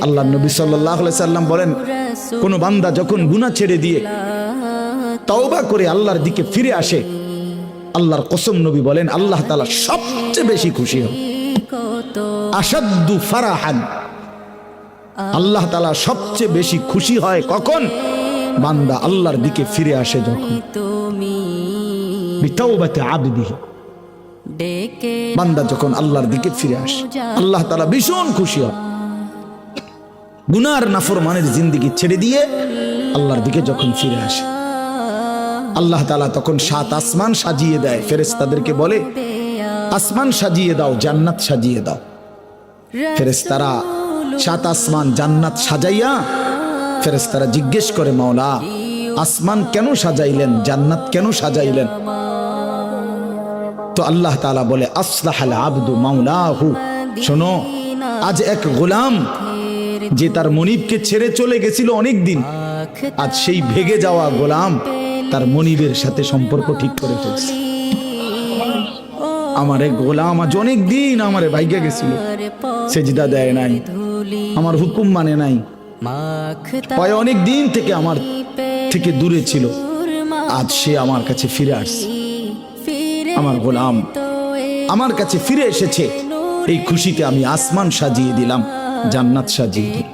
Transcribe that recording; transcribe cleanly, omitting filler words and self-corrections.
আল্লাহ নবী সাল্লাল্লাহু আলাইহি সাল্লাম বলেন, কোন বান্দা যখন গুনাহ ছেড়ে দিয়ে তওবা করে আল্লাহর দিকে ফিরে আসে, আল্লাহর কসম নবী বলেন আল্লাহ তাআলা সবচেয়ে বেশি খুশি হন। আশাদ্দু ফারাহান, আল্লাহ তাআলা সবচেয়ে বেশি খুশি হয় কখন? বান্দা আল্লাহর দিকে ফিরে আসে যখন। বিতাওবাতি আবদিহি, বান্দা যখন আল্লাহর দিকে ফিরে আসে আল্লাহ তাআলা ভীষণ খুশি হয়। গুনার নাফরমানের জিন্দেগি ছেড়ে দিয়ে আল্লাহর দিকে যখন ফিরে আসে, আল্লাহ তাআলা তখন 7 আসমান সাজিয়ে দেয়। ফেরেশতাদেরকে বলে, আসমান সাজিয়ে দাও, জান্নাত সাজিয়ে দাও। ফেরেশতারা 7 আসমান জান্নাত সাজাইয়া ফেরেশতারা জিজ্ঞেস করে, মাওলা আসমান কেন সাজাইলেন, জান্নাত কেন সাজাইলেন? তো আল্লাহ তাআলা বলে, আসলাহাল আবদু মাওলাহু, শোনো, আজ এক গোলাম যে তার মনিবকে ছেড়ে চলে গেছিল অনেক দিন, আজ সেই ভেগে যাওয়া গোলাম তার মনিবের সাথে সম্পর্ক ঠিক করে ফেলছে। আমার এক গোলাম আজ অনেক দিন আমারে ভাইগা গেছিল, সেজদা দেয় নাই, আমার হুকুম মানে নাই, পায় অনেক দিন থেকে আমার থেকে দূরে ছিল, আজ সে আমার কাছে ফিরে আসছে। আমার গোলাম আমার কাছে ফিরে এসেছে, এই খুশিতে আমি আসমান সাজিয়ে দিলাম, জান্নাত সাজিয়ে দিলাম।